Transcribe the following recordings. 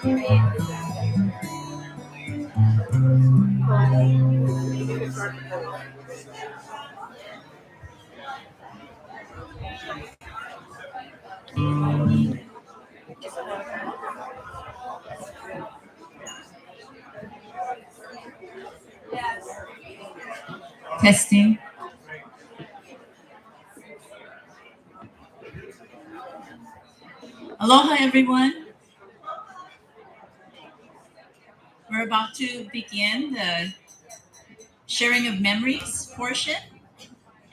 Testing. Aloha, everyone. We're about to begin the sharing of memories portion.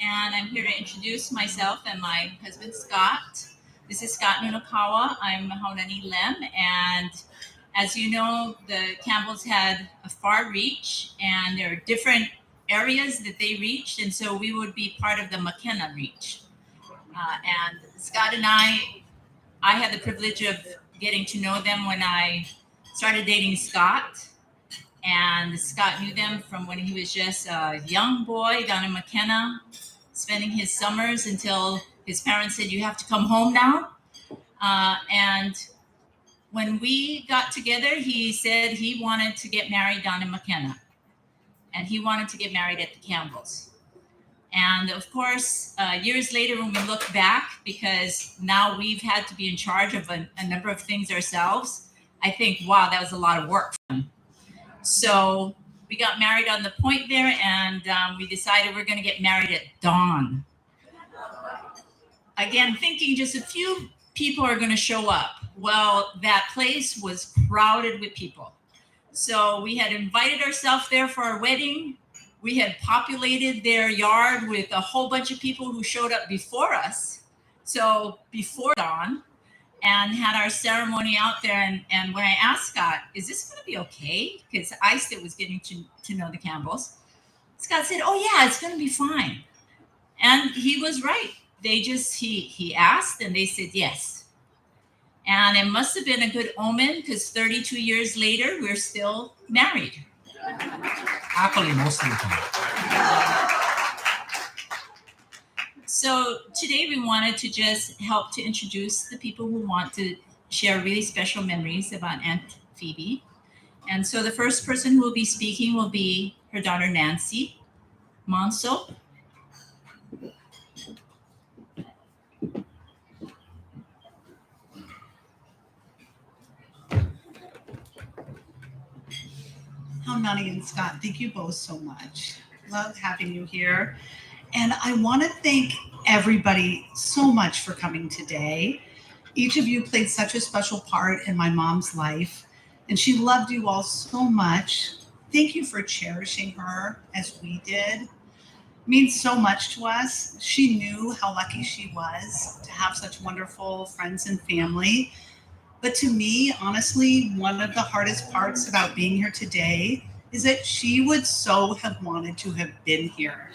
And I'm here to introduce myself and my husband, Scott. This is Scott Nunokawa. I'm Haunani Lemn. And as you know, the Campbells had a far reach, and there are different areas that they reached. And so we would be part of the McKenna reach. And Scott and I had the privilege of getting to know them when I started dating Scott. And Scott knew them from when he was just a young boy down in McKenna, spending his summers until his parents said, "You have to come home now." And when we got together, he said he wanted to get married down in McKenna. And he wanted to get married at the Campbells. And of course, years later, when we look back, because now we've had to be in charge of a number of things ourselves, I think, wow, that was a lot of work for him. So we got married on the point there, and we decided we're going to get married at dawn. Again, thinking just a few people are going to show up. Well, that place was crowded with people. So we had invited ourselves there for our wedding. We had populated their yard with a whole bunch of people who showed up before us. So before dawn, and had our ceremony out there. And when I asked Scott, "Is this going to be okay?" Because I still was getting to know the Campbells. Scott said, "Oh yeah, it's going to be fine." And he was right. They just, he asked and they said yes. And it must have been a good omen, because 32 years later, we're still married. Happily most of the time. So today we wanted to just help to introduce the people who want to share really special memories about Aunt Phoebe. And so the first person who will be speaking will be her daughter, Nancy Manso. Haunani and Scott, thank you both so much. Love having you here. And I want to thank everybody so much for coming today. Each of you played such a special part in my mom's life, and she loved you all so much. Thank you for cherishing her as we did. It means so much to us. She knew how lucky she was to have such wonderful friends and family. But to me, honestly, one of the hardest parts about being here today is that she would so have wanted to have been here.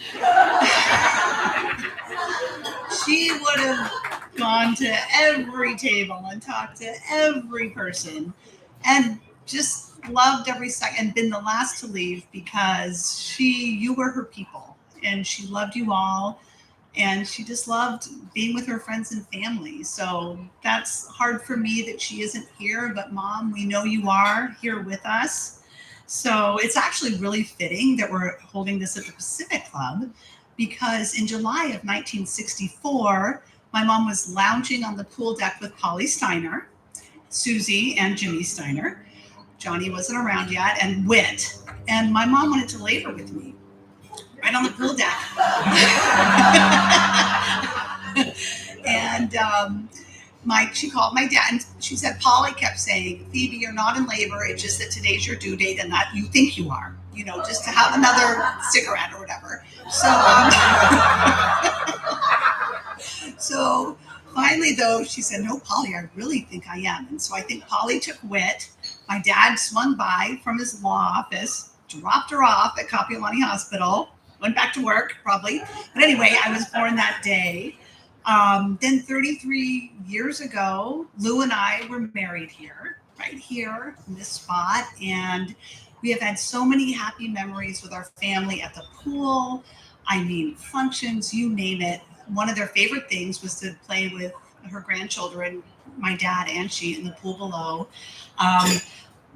She would have gone to every table and talked to every person and just loved every second, and been the last to leave, because you were her people and she loved you all. And she just loved being with her friends and family. So that's hard for me that she isn't here. But Mom, we know you are here with us. So it's actually really fitting that we're holding this at the Pacific Club, because in July of 1964, my mom was lounging on the pool deck with Polly Steiner, Susie, and Jimmy Steiner. Johnny wasn't around yet, and Whit. And my mom wanted to labor with me right on the pool deck. And she called my dad, and she said, "Polly kept saying, Phoebe, you're not in labor. It's just that today's your due date and that you think you are, just to have another cigarette or whatever." So finally, though, she said, "No, Polly, I really think I am." And so I think Polly took Whit. My dad swung by from his law office, dropped her off at Kapiolani Hospital, went back to work, probably. But anyway, I was born that day. Then 33 years ago, Lou and I were married here, right here in this spot. And we have had so many happy memories with our family at the pool. I mean, functions, you name it. One of their favorite things was to play with her grandchildren, my dad and she, in the pool below.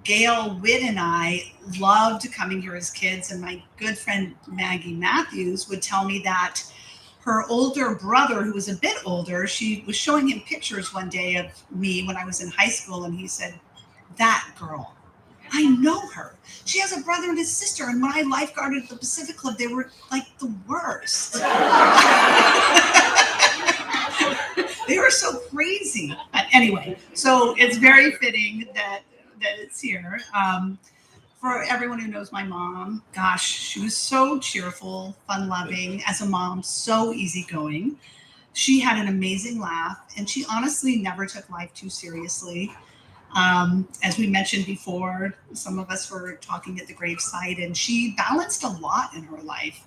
Gail Witt and I loved coming here as kids, and my good friend Maggie Matthews would tell me that her older brother, who was a bit older, she was showing him pictures one day of me when I was in high school, and he said, "That girl, I know her. She has a brother and a sister, and when I lifeguarded at the Pacific Club, they were like the worst." They were so crazy. But anyway, so it's very fitting that it's here. For everyone who knows my mom, gosh, she was so cheerful, fun-loving as a mom, so easygoing. She had an amazing laugh, and she honestly never took life too seriously. As we mentioned before, some of us were talking at the gravesite, and she balanced a lot in her life.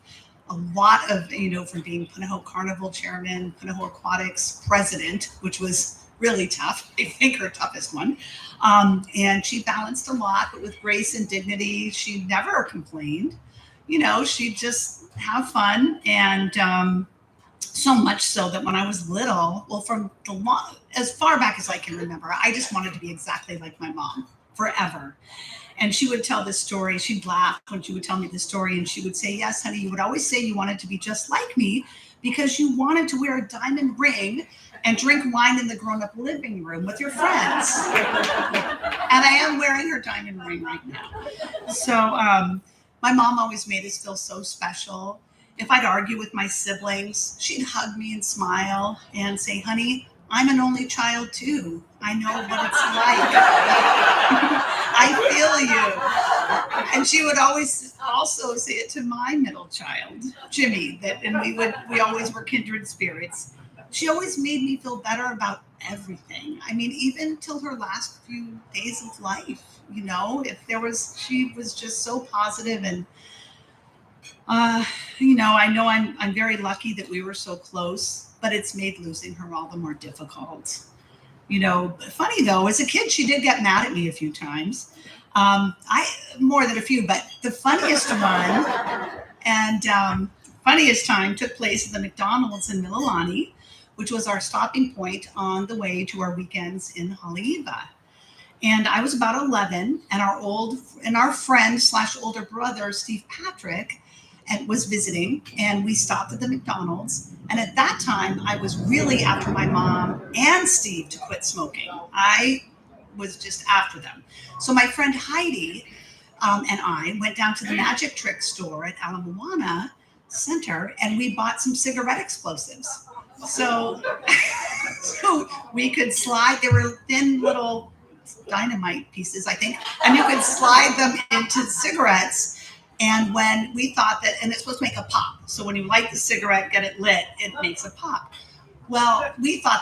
A lot of, from being Punahou Carnival chairman, Punahou Aquatics president, which was really tough. I think her toughest one. And she balanced a lot, but with grace and dignity. She never complained. She'd just have fun. And so much so that when I was little, well, from as far back as I can remember, I just wanted to be exactly like my mom forever. And she would tell this story. She'd laugh when she would tell me the story. And she would say, "Yes, honey, you would always say you wanted to be just like me because you wanted to wear a diamond ring and drink wine in the grown-up living room with your friends." And I am wearing her diamond ring right now. So my mom always made us feel so special. If I'd argue with my siblings, she'd hug me and smile and say, "Honey, I'm an only child too. I know what it's like." I feel you. And she would always also say it to my middle child, Jimmy, and we always were kindred spirits. She always made me feel better about everything. I mean, even till her last few days of life, she was just so positive. And, I know I'm very lucky that we were so close, but it's made losing her all the more difficult. Funny though, as a kid, she did get mad at me a few times. More than a few, but the funniest one and funniest time took place at the McDonald's in Mililani, which was our stopping point on the way to our weekends in Haleiwa. And I was about 11, and our friend / older brother, Steve Patrick, was visiting, and we stopped at the McDonald's. And at that time, I was really after my mom and Steve to quit smoking. I was just after them. So my friend Heidi and I went down to the Magic Trick store at Ala Moana Center, and we bought some cigarette explosives. So we could slide. They were thin little dynamite pieces, I think, and you could slide them into cigarettes. And when we thought that, and it's supposed to make a pop. So when you light the cigarette, get it lit, it makes a pop. Well, we thought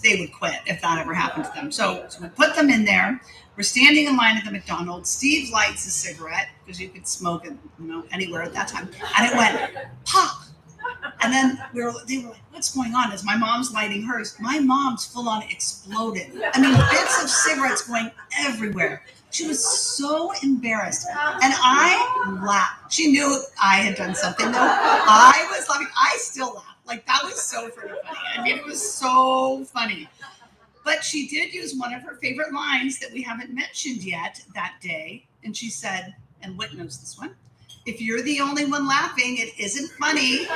they would quit if that ever happened to them. So we put them in there. We're standing in line at the McDonald's. Steve lights a cigarette because you could smoke it, anywhere at that time. And it went pop. And then they were like, "What's going on?" As my mom's lighting hers, my mom's full on exploded. I mean, bits of cigarettes going everywhere. She was so embarrassed. And I laughed. She knew I had done something, though. I was laughing. I still laugh. Like, that was so funny. I mean, it was so funny. But she did use one of her favorite lines that we haven't mentioned yet that day. And she said, and Whit knows this one, "If you're the only one laughing, it isn't funny."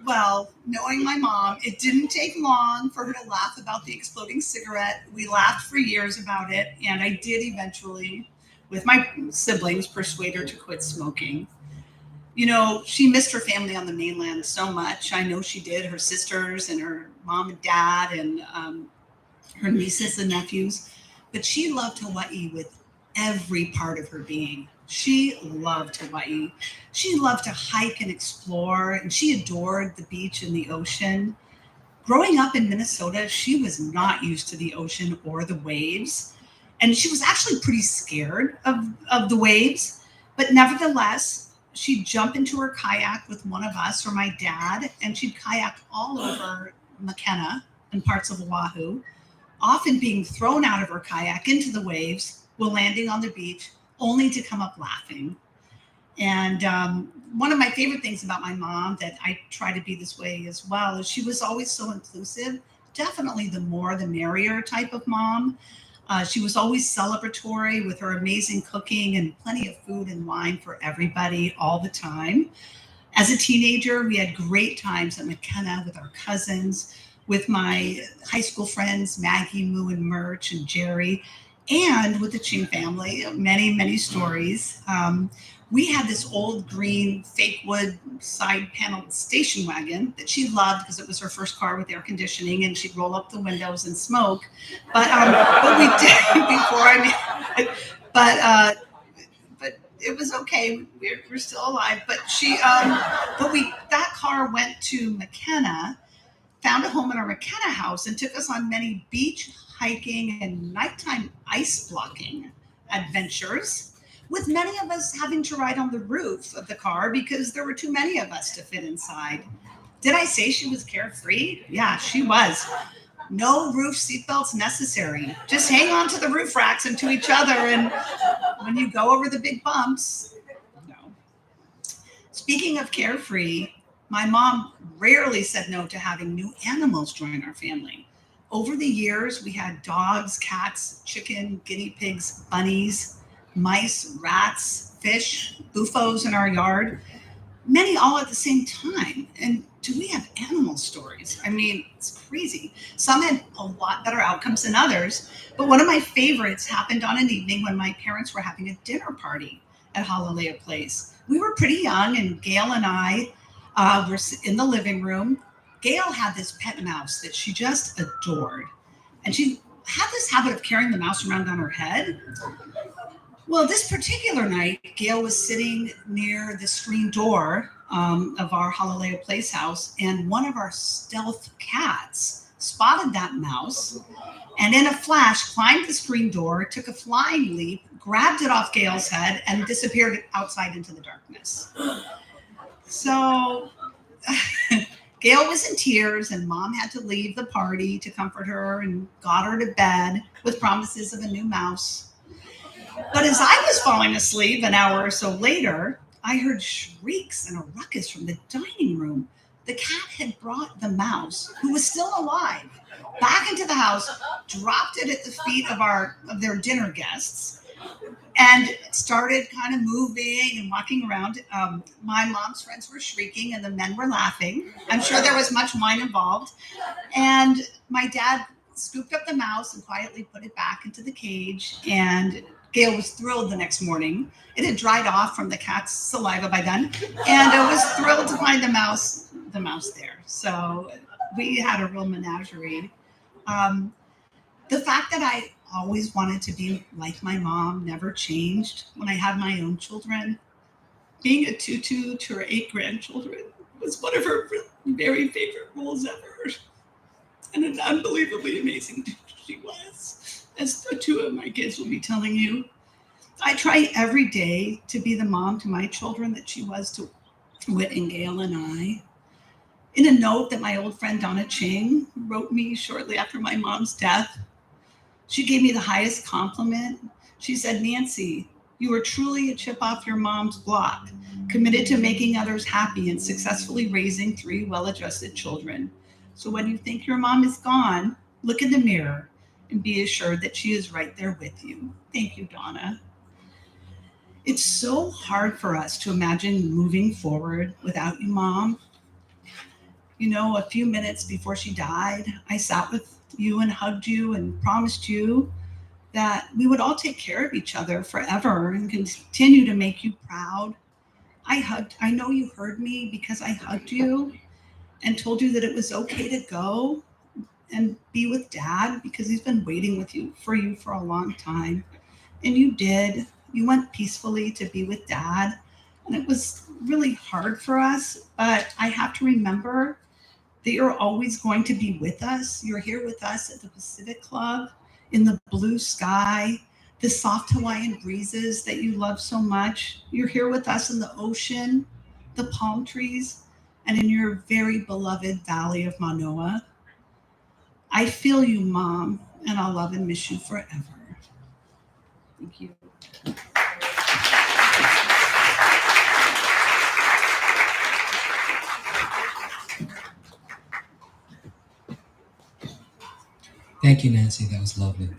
Well, knowing my mom, it didn't take long for her to laugh about the exploding cigarette. We laughed for years about it, and I did eventually, with my siblings, persuade her to quit smoking. She missed her family on the mainland so much. I know she did, her sisters and her mom and dad and her nieces and nephews. But she loved Hawaii with every part of her being. She loved Hawaii. She loved to hike and explore, and she adored the beach and the ocean. Growing up in Minnesota, she was not used to the ocean or the waves. And she was actually pretty scared of the waves. But nevertheless, she'd jump into her kayak with one of us or my dad, and she'd kayak all over Makena and parts of Oahu, often being thrown out of her kayak into the waves, while landing on the beach, only to come up laughing. And one of my favorite things about my mom, that I try to be this way as well, is she was always so inclusive. Definitely the more the merrier type of mom. She was always celebratory with her amazing cooking and plenty of food and wine for everybody all the time. As a teenager, we had great times at McKenna with our cousins, with my high school friends, Maggie, Moo, and Murch, and Jerry, and with the Ching family. Many, many stories. We had this old green fake wood side panel station wagon that she loved because it was her first car with air conditioning, and she'd roll up the windows and smoke. But we did before but it was okay. We're still alive. But that car went to McKenna, found a home in our McKenna house, and took us on many beach hiking and nighttime ice blocking adventures, with many of us having to ride on the roof of the car because there were too many of us to fit inside. Did I say she was carefree? Yeah, she was. No roof seatbelts necessary. Just hang on to the roof racks and to each other, and when you go over the big bumps, no. Speaking of carefree, my mom rarely said no to having new animals join our family. Over the years, we had dogs, cats, chicken, guinea pigs, bunnies, mice, rats, fish, buffos in our yard, many all at the same time. And do we have animal stories? I mean, it's crazy. Some had a lot better outcomes than others, but one of my favorites happened on an evening when my parents were having a dinner party at Honolulu Place. We were pretty young, and Gail and I were in the living room. Gail had this pet mouse that she just adored, and she had this habit of carrying the mouse around on her head. Well, this particular night, Gail was sitting near the screen door of our Honolulu Place house, and one of our stealth cats spotted that mouse, and in a flash climbed the screen door, took a flying leap, grabbed it off Gail's head, and disappeared outside into the darkness. So Gail was in tears, and Mom had to leave the party to comfort her and got her to bed with promises of a new mouse. But as I was falling asleep an hour or so later, I heard shrieks and a ruckus from the dining room. The cat had brought the mouse, who was still alive, back into the house, dropped it at the feet of their dinner guests, and started kind of moving and walking around. My mom's friends were shrieking and the men were laughing. I'm sure there was much wine involved. And my dad scooped up the mouse and quietly put it back into the cage, and Gail was thrilled the next morning. It had dried off from the cat's saliva by then, and I was thrilled to find the mouse there. So we had a real menagerie. The fact that I always wanted to be like my mom never changed when I had my own children. Being a tutu to her 8 grandchildren was one of her very favorite roles ever, and an unbelievably amazing tutu she was, as the 2 of my kids will be telling you. I try every day to be the mom to my children that she was to Whit and Gail and I. In a note that my old friend Donna Ching wrote me shortly after my mom's death, she gave me the highest compliment. She said, "Nancy, you are truly a chip off your mom's block, committed to making others happy and successfully raising 3 well-adjusted children. So when you think your mom is gone, look in the mirror and be assured that she is right there with you." Thank you, Donna. It's so hard for us to imagine moving forward without you, Mom. You know, a few minutes before she died, I sat with you and hugged you and promised you that we would all take care of each other forever and continue to make you proud. I know you heard me because I hugged you and told you that it was okay to go and be with Dad because he's been waiting for you for a long time. And you did. You went peacefully to be with Dad. And it was really hard for us, but I have to remember that you're always going to be with us. You're here with us at the Pacific Club, in the blue sky, the soft Hawaiian breezes that you love so much. You're here with us in the ocean, the palm trees, and in your very beloved Valley of Manoa. I feel you, Mom, and I'll love and miss you forever. Thank you. Thank you, Nancy. That was lovely.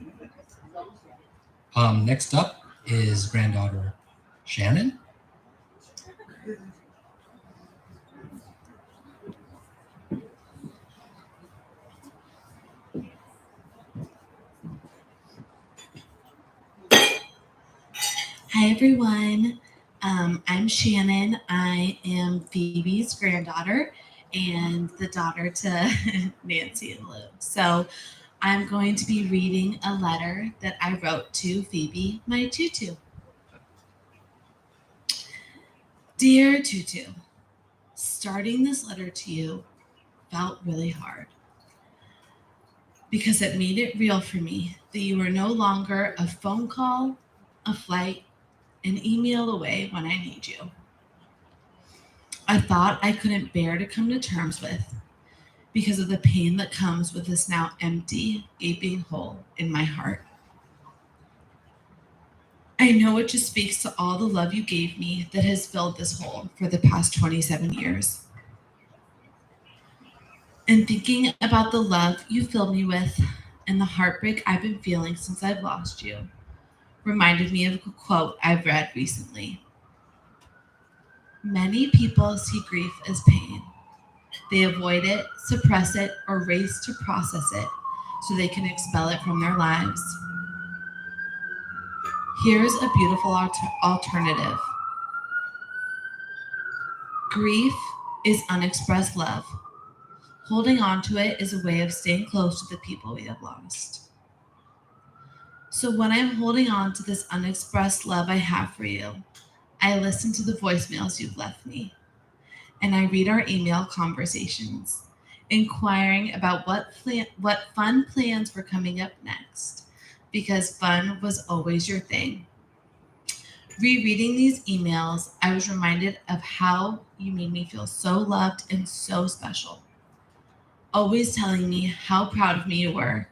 Next up is granddaughter Shannon. Hi, everyone. I'm Shannon. I am Phoebe's granddaughter and the daughter to Nancy and Lou. So I'm going to be reading a letter that I wrote to Phoebe, my tutu. Dear Tutu, starting this letter to you felt really hard because it made it real for me that you are no longer a phone call, a flight, an email away when I need you. A thought I couldn't bear to come to terms with because of the pain that comes with this now empty, gaping hole in my heart. I know it just speaks to all the love you gave me that has filled this hole for the past 27 years. And thinking about the love you filled me with and the heartbreak I've been feeling since I've lost you reminded me of a quote I've read recently. Many people see grief as pain. They avoid it, suppress it, or race to process it so they can expel it from their lives. Here's a beautiful alternative. Grief is unexpressed love. Holding on to it is a way of staying close to the people we have lost. So when I'm holding on to this unexpressed love I have for you, I listen to the voicemails you've left me, and I read our email conversations, inquiring about what fun plans were coming up next, because fun was always your thing. Rereading these emails, I was reminded of how you made me feel so loved and so special. Always telling me how proud of me you were,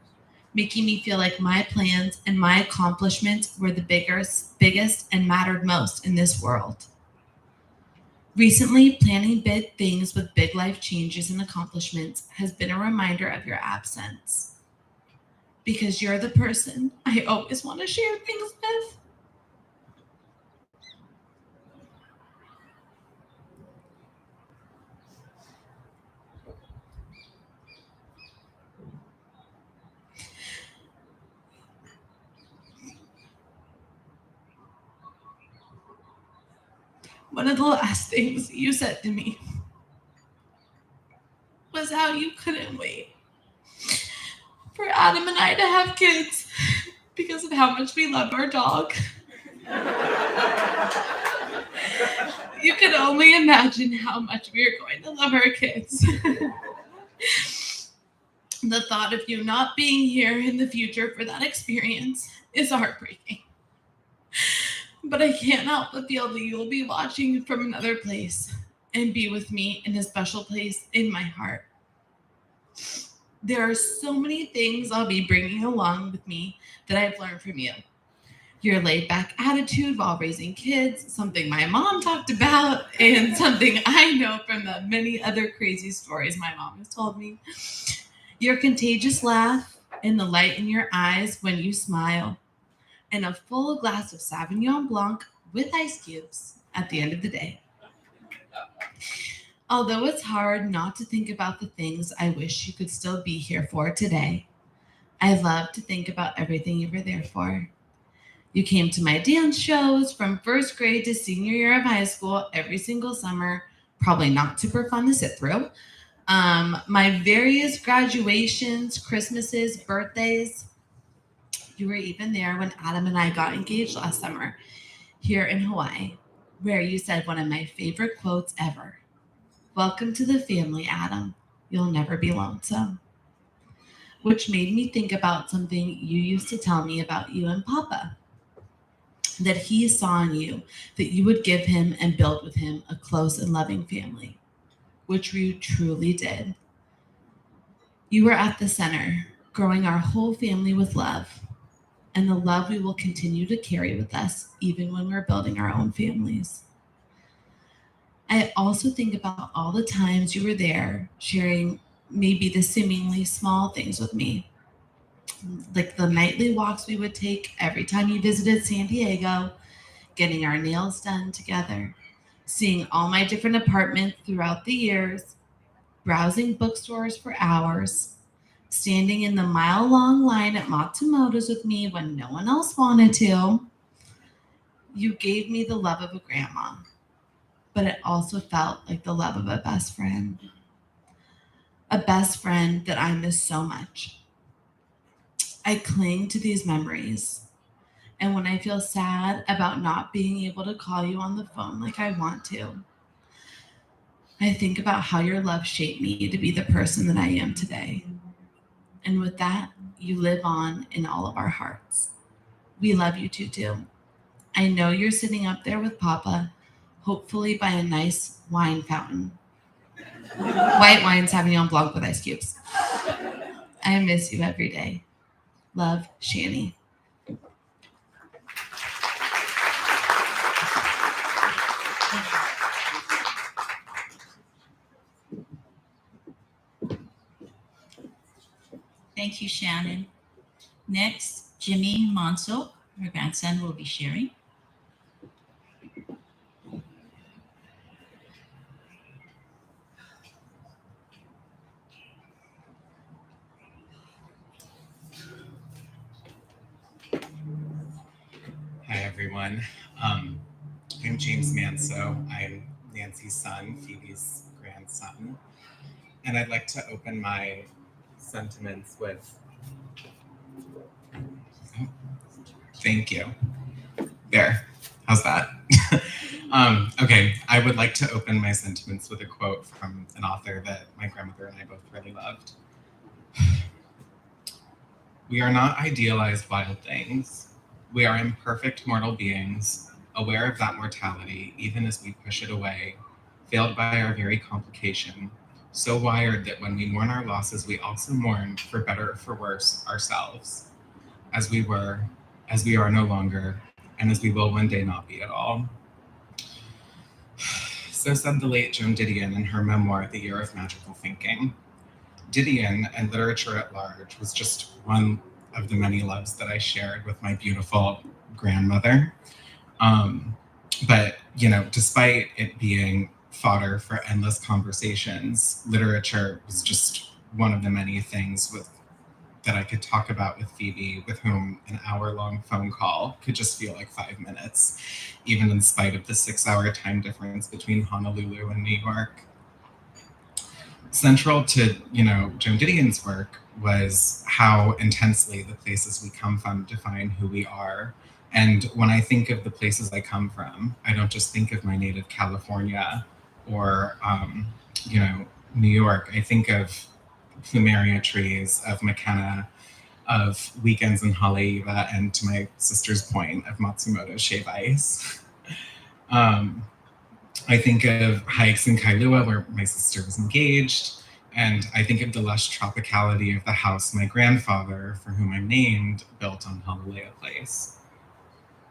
making me feel like my plans and my accomplishments were the biggest and mattered most in this world. Recently, planning big things with big life changes and accomplishments has been a reminder of your absence. Because you're the person I always want to share things with. One of the last things you said to me was how you couldn't wait for Adam and I to have kids because of how much we love our dog. You could only imagine how much we are going to love our kids. The thought of you not being here in the future for that experience is heartbreaking. But I can't help but feel that you will be watching from another place and be with me in a special place in my heart. There are so many things I'll be bringing along with me that I've learned from you. Your laid-back attitude while raising kids, something my mom talked about, and something I know from the many other crazy stories my mom has told me. Your contagious laugh and the light in your eyes when you smile, and a full glass of Sauvignon Blanc with ice cubes at the end of the day. Although it's hard not to think about the things I wish you could still be here for today, I love to think about everything you were there for. You came to my dance shows from first grade to senior year of high school every single summer, probably not super fun to sit through. My various graduations, Christmases, birthdays. You were even there when Adam and I got engaged last summer here in Hawaii, where you said one of my favorite quotes ever. Welcome to the family, Adam. You'll never be lonesome. Which made me think about something you used to tell me about you and Papa. That he saw in you, that you would give him and build with him a close and loving family, which you truly did. You were at the center, growing our whole family with love. and the love we will continue to carry with us even when we're building our own families. I also think about all the times you were there sharing maybe the seemingly small things with me, like the nightly walks we would take every time you visited San Diego, getting our nails done together, seeing all my different apartments throughout the years, browsing bookstores for hours, standing in the mile-long line at Matsumoto's with me when no one else wanted to. You gave me the love of a grandma, but it also felt like the love of a best friend. A best friend that I miss so much. I cling to these memories. And when I feel sad about not being able to call you on the phone like I want to, I think about how your love shaped me to be the person that I am today. And with that, you live on in all of our hearts. We love you, Tutu. I know you're sitting up there with Papa, hopefully by a nice wine fountain. White wine Sauvignon Blanc with ice cubes. I miss you every day. Love, Shanny. Thank you, Shannon. Next, Jimmy Manso, her grandson, will be sharing. Hi, everyone. I'm James Manso. I'm Nancy's son, Phoebe's grandson. And I'd like to open my sentiments with, thank you. There, how's that? Okay, I would like to open my sentiments with a quote from an author that my grandmother and I both really loved. We are not idealized wild things. We are imperfect mortal beings, aware of that mortality, even as we push it away, failed by our very complication, so wired that when we mourn our losses, we also mourn, for better or for worse, ourselves, as we were, as we are no longer, and as we will one day not be at all. So said the late Joan Didion in her memoir, The Year of Magical Thinking. Didion and literature at large was just one of the many loves that I shared with my beautiful grandmother. But, despite it being fodder for endless conversations, literature was just one of the many things that I could talk about with Phoebe, with whom an hour-long phone call could just feel like 5 minutes, even in spite of the 6-hour time difference between Honolulu and New York. Central to, Joan Didion's work was how intensely the places we come from define who we are. And when I think of the places I come from, I don't just think of my native California or, New York. I think of plumeria trees, of McKenna, of weekends in Haleiwa, and to my sister's point, of Matsumoto shave ice. I think of hikes in Kailua where my sister was engaged, and I think of the lush tropicality of the house my grandfather, for whom I'm named, built on Honolulu Place.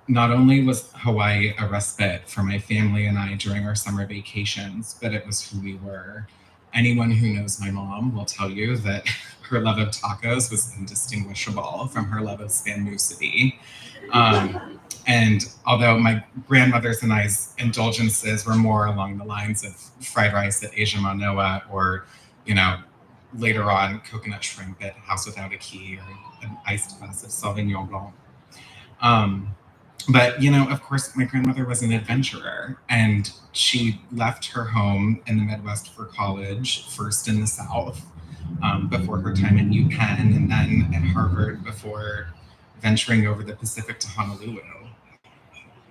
Not only was Hawaii a respite for my family and I during our summer vacations, but it was who we were. Anyone who knows my mom will tell you that her love of tacos was indistinguishable from her love of Spanucity. And although my grandmother's and I's indulgences were more along the lines of fried rice at Asia Manoa or, later on coconut shrimp at House Without a Key or an iced glass of Sauvignon Blanc. But, of course, my grandmother was an adventurer, and she left her home in the Midwest for college, first in the South, before her time at UPenn, and then at Harvard before venturing over the Pacific to Honolulu.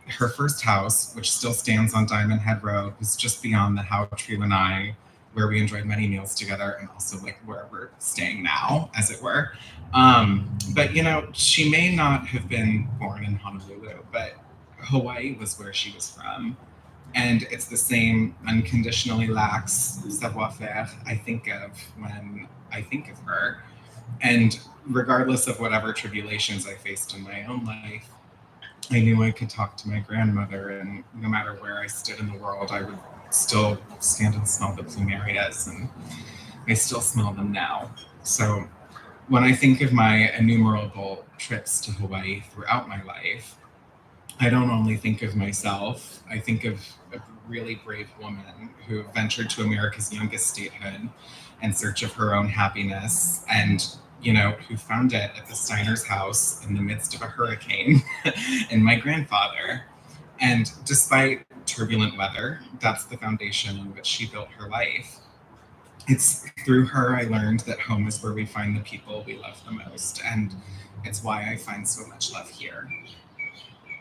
Her first house, which still stands on Diamond Head Road, was just beyond the Hau-Tree Lanai, where we enjoyed many meals together, and also where we're staying now, as it were. But she may not have been born in Honolulu, but Hawaii was where she was from. And it's the same unconditionally lax savoir-faire I think of when I think of her. And regardless of whatever tribulations I faced in my own life, I knew I could talk to my grandmother, and no matter where I stood in the world, I would still stand and smell the plumerias, and I still smell them now. So when I think of my innumerable trips to Hawaii throughout my life, I don't only think of myself, I think of a really brave woman who ventured to America's youngest statehood in search of her own happiness, and who found it at the Steiner's house in the midst of a hurricane and my grandfather. And despite turbulent weather, that's the foundation on which she built her life. It's through her I learned that home is where we find the people we love the most, and it's why I find so much love here.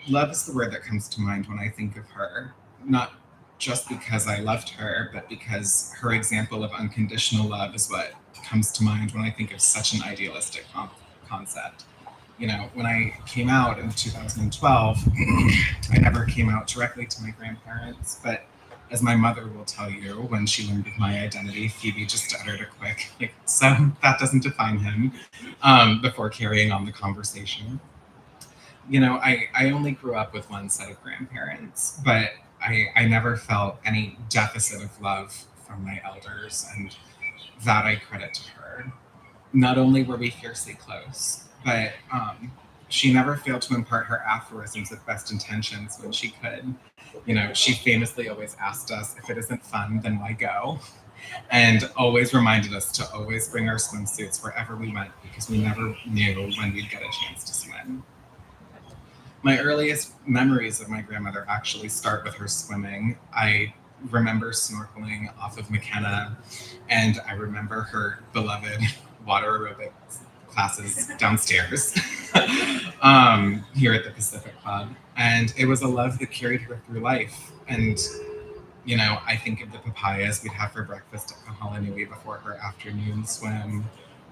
Love is the word that comes to mind when I think of her, not just because I loved her, but because her example of unconditional love is what comes to mind when I think of such an idealistic concept. When I came out in 2012, I never came out directly to my grandparents, but as my mother will tell you, when she learned of my identity, Phoebe just uttered a quick, so that doesn't define him, before carrying on the conversation. I only grew up with one set of grandparents, but I never felt any deficit of love from my elders, and that I credit to her. Not only were we fiercely close, but she never failed to impart her aphorisms with best intentions when she could. She famously always asked us, if it isn't fun, then why go? And always reminded us to always bring our swimsuits wherever we went, because we never knew when we'd get a chance to swim. My earliest memories of my grandmother actually start with her swimming. I remember snorkeling off of McKenna, and I remember her beloved water aerobics classes downstairs here at the Pacific Club. And it was a love that carried her through life. And, I think of the papayas we'd have for breakfast at Honolulu before her afternoon swim,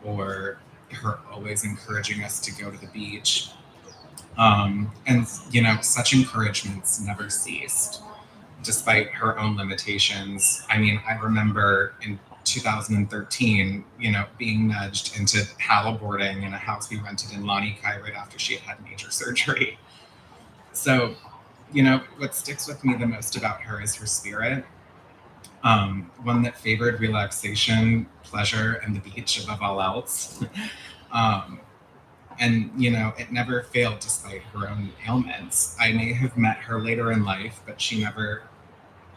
or her always encouraging us to go to the beach. And such encouragements never ceased, despite her own limitations. I mean, I remember in 2013, being nudged into paddleboarding in a house we rented in Lanikai right after she had major surgery. So, what sticks with me the most about her is her spirit. One that favored relaxation, pleasure, and the beach above all else. And, it never failed despite her own ailments. I may have met her later in life, but she never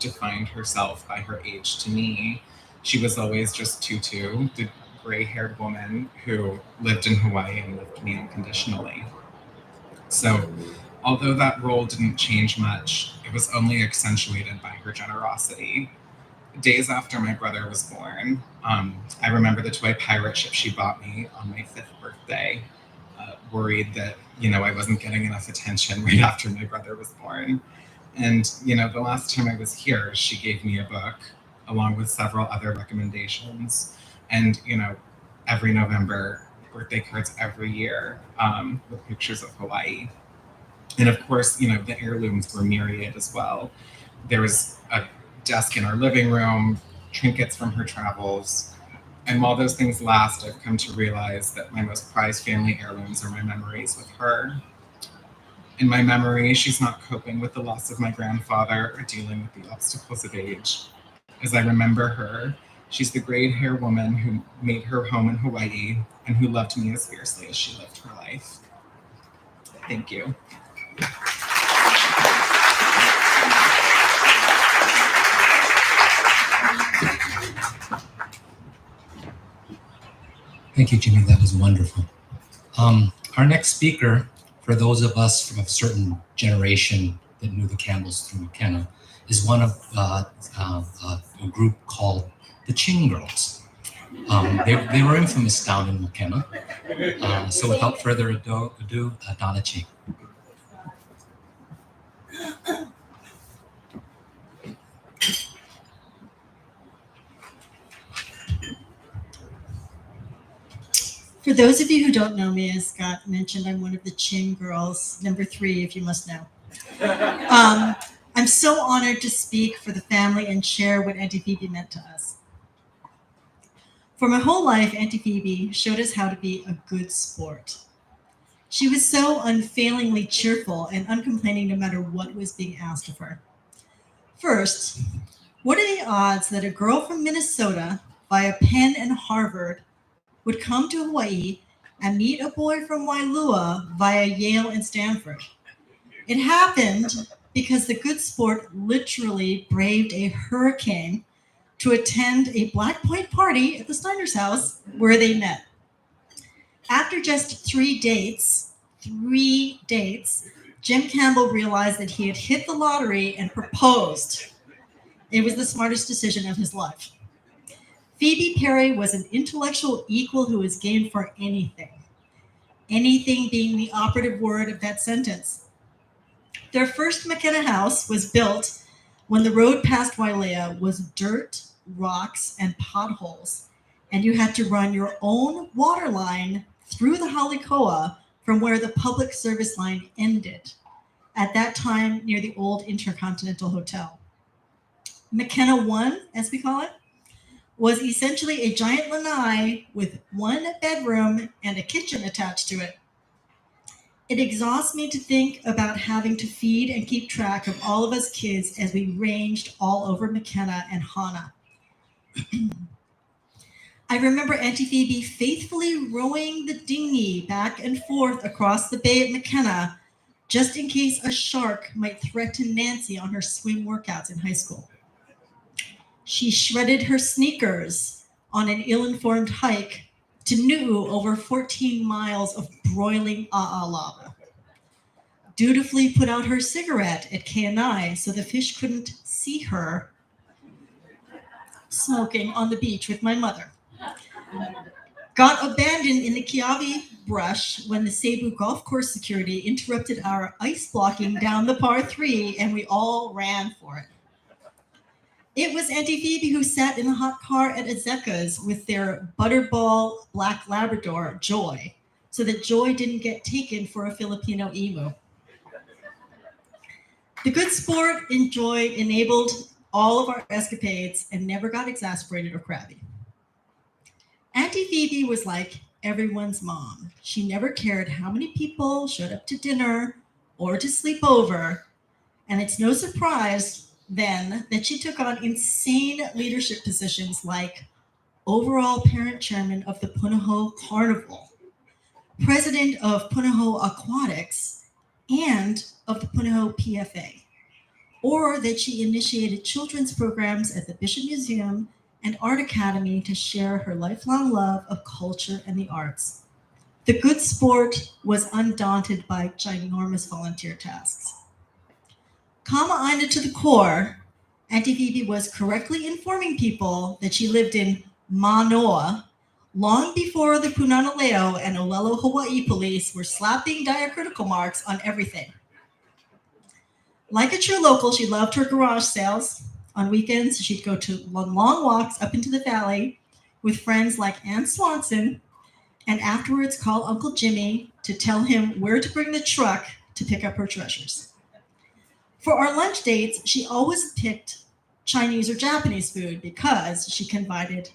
defined herself by her age to me. She was always just Tutu, the gray-haired woman who lived in Hawaii and loved me unconditionally. So, although that role didn't change much, it was only accentuated by her generosity. Days after my brother was born, I remember the toy pirate ship she bought me on my 5th birthday. Worried that, I wasn't getting enough attention right after my brother was born. And, the last time I was here, she gave me a book along with several other recommendations. And, every November, birthday cards every year with pictures of Hawaii. And of course, the heirlooms were myriad as well. There was a desk in our living room, trinkets from her travels. And while those things last, I've come to realize that my most prized family heirlooms are my memories with her. In my memory, she's not coping with the loss of my grandfather or dealing with the obstacles of age. As I remember her, she's the gray-haired woman who made her home in Hawaii and who loved me as fiercely as she lived her life. Thank you. Thank you, Jimmy. That was wonderful. Our next speaker, for those of us from a certain generation that knew the Campbells through McKenna, is one of a group called the Ching Girls. They were infamous down in McKenna. So without further ado, Donna Ching. For those of you who don't know me, as Scott mentioned, I'm one of the Ching girls, number 3, if you must know. I'm so honored to speak for the family and share what Auntie Phoebe meant to us. For my whole life, Auntie Phoebe showed us how to be a good sport. She was so unfailingly cheerful and uncomplaining no matter what was being asked of her. First, what are the odds that a girl from Minnesota via Penn and Harvard would come to Hawaii and meet a boy from Wailua via Yale and Stanford? It happened because the good sport literally braved a hurricane to attend a Black Point party at the Steiner's house where they met. After just 3 dates, Jim Campbell realized that he had hit the lottery and proposed. It was the smartest decision of his life. Phoebe Perry was an intellectual equal who was game for anything. Anything being the operative word of that sentence. Their first McKenna house was built when the road past Wailea was dirt, rocks, and potholes, and you had to run your own water line through the Halikoa from where the public service line ended, at that time near the old Intercontinental Hotel. McKenna 1, as we call it, was essentially a giant lanai with 1 bedroom and a kitchen attached to it. It exhausts me to think about having to feed and keep track of all of us kids as we ranged all over McKenna and Hana. I remember Auntie Phoebe faithfully rowing the dinghy back and forth across the bay at McKenna just in case a shark might threaten Nancy on her swim workouts in high school. She shredded her sneakers on an ill-informed hike to Nu'u over 14 miles of broiling a'a lava. Dutifully put out her cigarette at K&I so the fish couldn't see her smoking on the beach with my mother. Got abandoned in the Kiawe brush when the Cebu golf course security interrupted our ice blocking down the par 3 and we all ran for it. It was Auntie Phoebe who sat in the hot car at Azeka's with their butterball black Labrador, Joy, so that Joy didn't get taken for a Filipino emu. The good sport enabled all of our escapades and never got exasperated or crabby. Auntie Phoebe was like everyone's mom. She never cared how many people showed up to dinner or to sleep over, and it's no surprise then that she took on insane leadership positions like overall parent chairman of the Punahou Carnival, president of Punahou Aquatics, and of the Punahou PFA, or that she initiated children's programs at the Bishop Museum and Art Academy to share her lifelong love of culture and the arts. The good sport was undaunted by ginormous volunteer tasks. Kama-Aina to the core, Auntie Phoebe was correctly informing people that she lived in Manoa long before the Punana-Leo and Olelo Hawaii police were slapping diacritical marks on everything. Like a true local, she loved her garage sales. On weekends, she'd go to long walks up into the valley with friends like Ann Swanson, and afterwards call Uncle Jimmy to tell him where to bring the truck to pick up her treasures. For our lunch dates, she always picked Chinese or Japanese food because, she confided,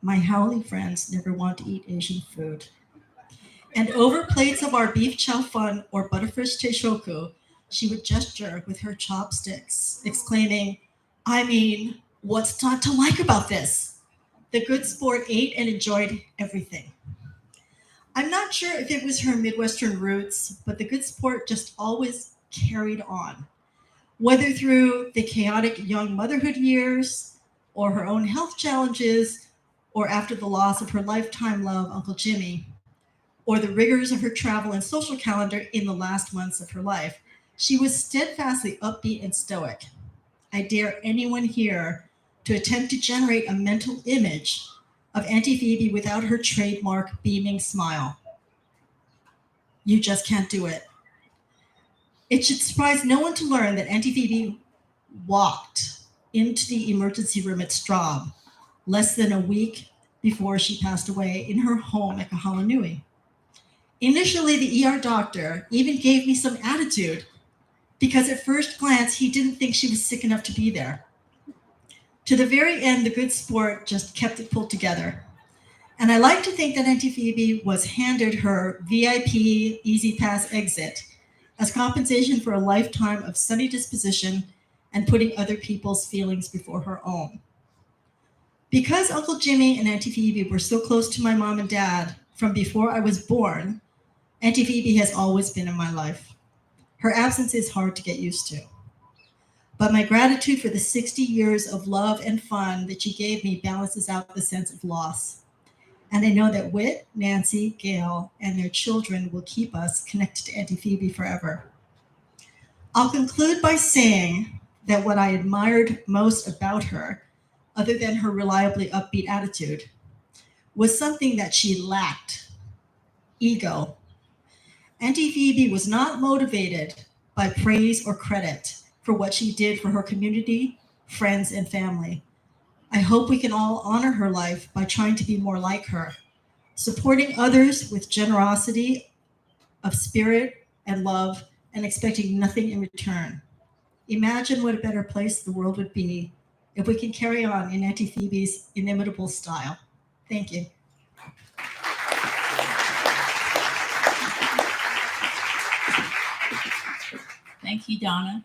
my Haole friends never want to eat Asian food. And over plates of our beef chow fun or butterfish teishoku, she would gesture with her chopsticks, exclaiming, I mean, what's not to like about this? The good sport ate and enjoyed everything. I'm not sure if it was her Midwestern roots, but the good sport just always carried on. Whether through the chaotic young motherhood years, or her own health challenges, or after the loss of her lifetime love, Uncle Jimmy, or the rigors of her travel and social calendar in the last months of her life, she was steadfastly upbeat and stoic. I dare anyone here to attempt to generate a mental image of Auntie Phoebe without her trademark beaming smile. You just can't do it. It should surprise no one to learn that Auntie Phoebe walked into the emergency room at Straub less than a week before she passed away in her home at Kahalanui. Initially, the ER doctor even gave me some attitude because at first glance, he didn't think she was sick enough to be there. To the very end, the good sport just kept it pulled together. And I like to think that Auntie Phoebe was handed her VIP Easy Pass exit as compensation for a lifetime of sunny disposition and putting other people's feelings before her own. Because Uncle Jimmy and Auntie Phoebe were so close to my mom and dad from before I was born, Auntie Phoebe has always been in my life. Her absence is hard to get used to. But my gratitude for the 60 years of love and fun that she gave me balances out the sense of loss. And I know that Whit, Nancy, Gail, and their children will keep us connected to Auntie Phoebe forever. I'll conclude by saying that what I admired most about her, other than her reliably upbeat attitude, was something that she lacked: ego. Auntie Phoebe was not motivated by praise or credit for what she did for her community, friends, and family. I hope we can all honor her life by trying to be more like her, supporting others with generosity of spirit and love, and expecting nothing in return. Imagine what a better place the world would be if we can carry on in Auntie Phoebe's inimitable style. Thank you. Thank you, Donna.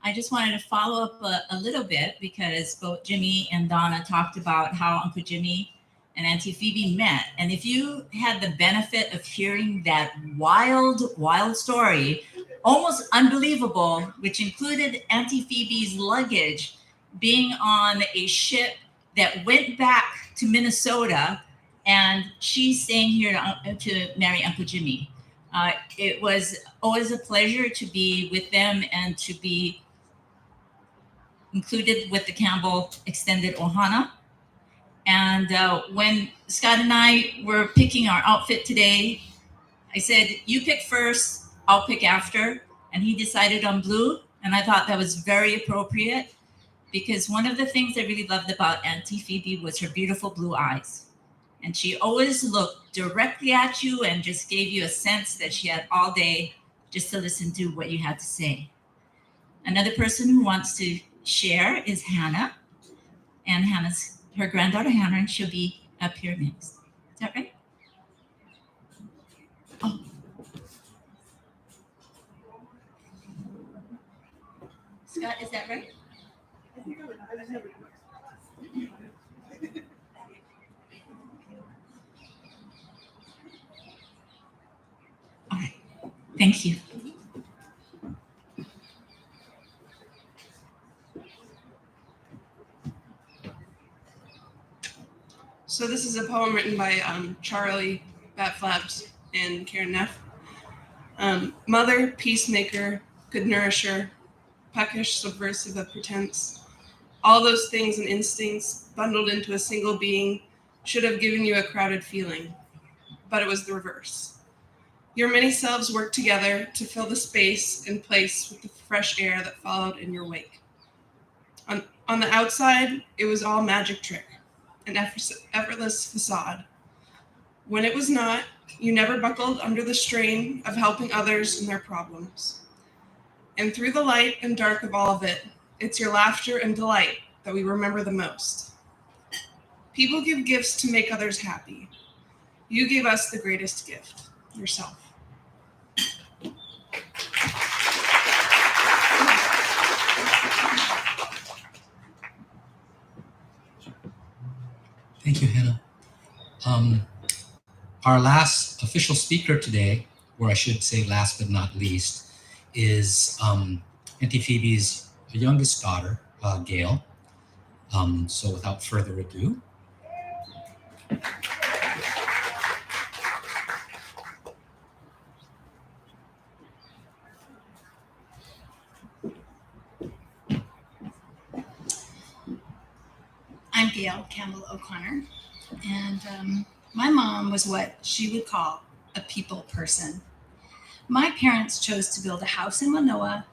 I just wanted to follow up a little bit because both Jimmy and Donna talked about how Uncle Jimmy and Auntie Phoebe met. And if you had the benefit of hearing that wild, wild story, almost unbelievable, which included Auntie Phoebe's luggage being on a ship that went back to Minnesota, and she's staying here to marry Uncle Jimmy. It was always a pleasure to be with them and to be included with the Campbell extended ohana. And when Scott and I were picking our outfit today, I said, you pick first, I'll pick after. And he decided on blue. And I thought that was very appropriate because one of the things I really loved about Auntie Phoebe was her beautiful blue eyes. And she always looked directly at you and just gave you a sense that she had all day just to listen to what you had to say. Another person who wants to share is Hannah. And Hannah's her granddaughter Hannah, and she'll be up here next. Is that right? Oh. Scott, is that right? All right. Thank you. So this is a poem written by Charlie Batflaps and Karen Neff. Mother, peacemaker, good nourisher, puckish, subversive of pretense. All those things and instincts bundled into a single being should have given you a crowded feeling, but it was the reverse. Your many selves worked together to fill the space and place with the fresh air that followed in your wake. On the outside, it was all magic trick, an effortless facade. When it was not, you never buckled under the strain of helping others in their problems. And through the light and dark of all of it, it's your laughter and delight that we remember the most. People give gifts to make others happy. You gave us the greatest gift, yourself. Thank you, Hannah. Our last official speaker today, or I should say last but not least, is Auntie Phoebe's youngest daughter, Gail. So without further ado. I'm Gail Campbell O'Connor, and my mom was what she would call a people person. My parents chose to build a house in Manoa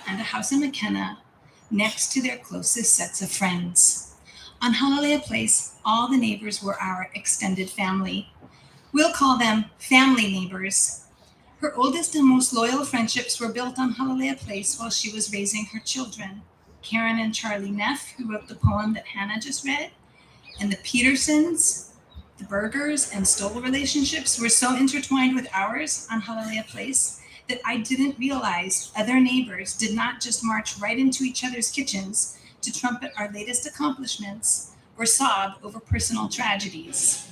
and a house in McKenna next to their closest sets of friends. On Honolulu Place, all the neighbors were our extended family. We'll call them family neighbors. Her oldest and most loyal friendships were built on Honolulu Place while she was raising her children. Karen and Charlie Neff, who wrote the poem that Hannah just read, and the Petersons, the Bergers, and Stoll relationships were so intertwined with ours on Hallelujah Place that I didn't realize other neighbors did not just march right into each other's kitchens to trumpet our latest accomplishments or sob over personal tragedies.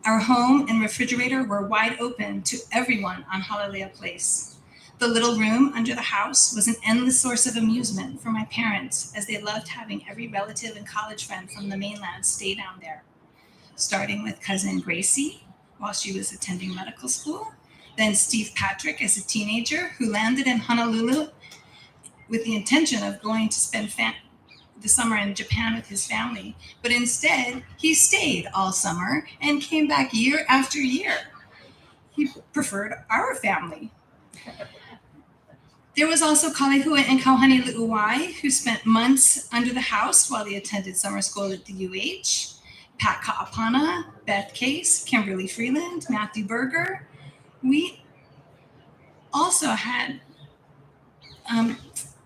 Our home and refrigerator were wide open to everyone on Hallelujah Place. The little room under the house was an endless source of amusement for my parents, as they loved having every relative and college friend from the mainland stay down there, starting with cousin Gracie while she was attending medical school, then Steve Patrick as a teenager who landed in Honolulu with the intention of going to spend the summer in Japan with his family, but instead he stayed all summer and came back year after year. He preferred our family. There was also Kalehua and Kauhani Lu'uwai, who spent months under the house while they attended summer school at the UH. Pat Ka'apana, Beth Case, Kimberly Freeland, Matthew Berger. We also had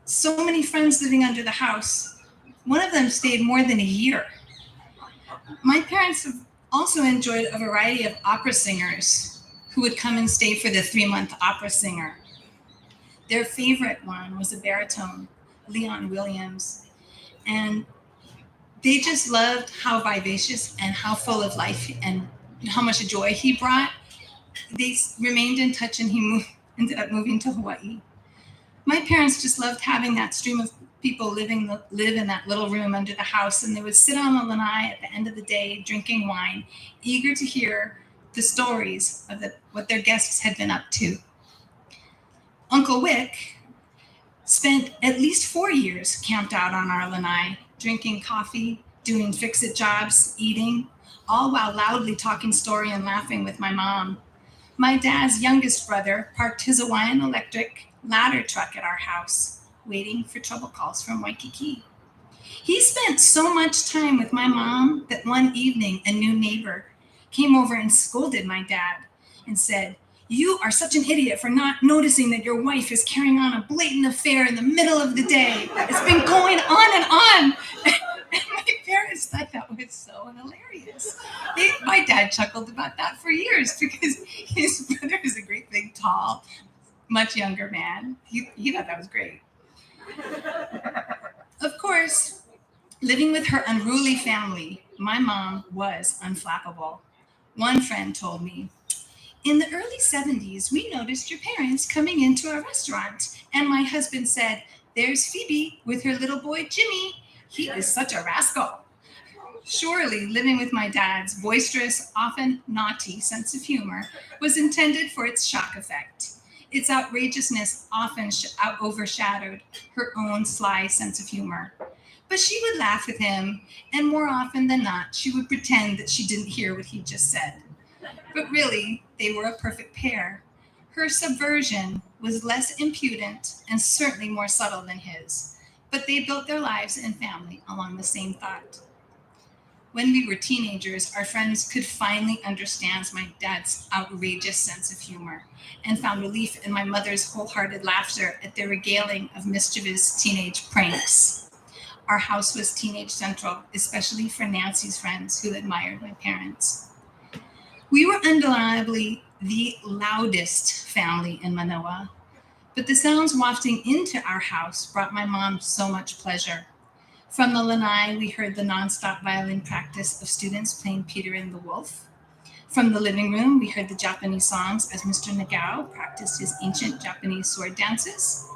so many friends living under the house. One of them stayed more than a year. My parents have also enjoyed a variety of opera singers who would come and stay for the 3-month opera singer. Their favorite one was a baritone, Leon Williams, and they just loved how vivacious and how full of life and how much joy he brought. They remained in touch, and he ended up moving to Hawaii. My parents just loved having that stream of people live in that little room under the house, and they would sit on the lanai at the end of the day drinking wine, eager to hear the stories of what their guests had been up to. Uncle Wick spent at least 4 years camped out on our lanai, drinking coffee, doing fix-it jobs, eating, all while loudly talking story and laughing with my mom. My dad's youngest brother parked his Hawaiian Electric ladder truck at our house, waiting for trouble calls from Waikiki. He spent so much time with my mom that one evening a new neighbor came over and scolded my dad and said, "You are such an idiot for not noticing that your wife is carrying on a blatant affair in the middle of the day. It's been going on and on." And my parents thought that was so hilarious. My dad chuckled about that for years because his brother is a great big, tall, much younger man. He thought that was great. Of course, living with her unruly family, my mom was unflappable. One friend told me, "In the early 70s, we noticed your parents coming into a restaurant, and my husband said, 'There's Phoebe with her little boy Jimmy. He is such a rascal.'" Surely living with my dad's boisterous, often naughty sense of humor was intended for its shock effect. Its outrageousness often overshadowed her own sly sense of humor. But she would laugh with him, and more often than not, she would pretend that she didn't hear what he just said. But really, they were a perfect pair. Her subversion was less impudent and certainly more subtle than his, but they built their lives and family along the same thought. When we were teenagers, our friends could finally understand my dad's outrageous sense of humor and found relief in my mother's wholehearted laughter at their regaling of mischievous teenage pranks. Our house was teenage central, especially for Nancy's friends who admired my parents. We were undeniably the loudest family in Manoa, but the sounds wafting into our house brought my mom so much pleasure. From the lanai, we heard the nonstop violin practice of students playing Peter and the Wolf. From the living room, we heard the Japanese songs as Mr. Nagao practiced his ancient Japanese sword dances.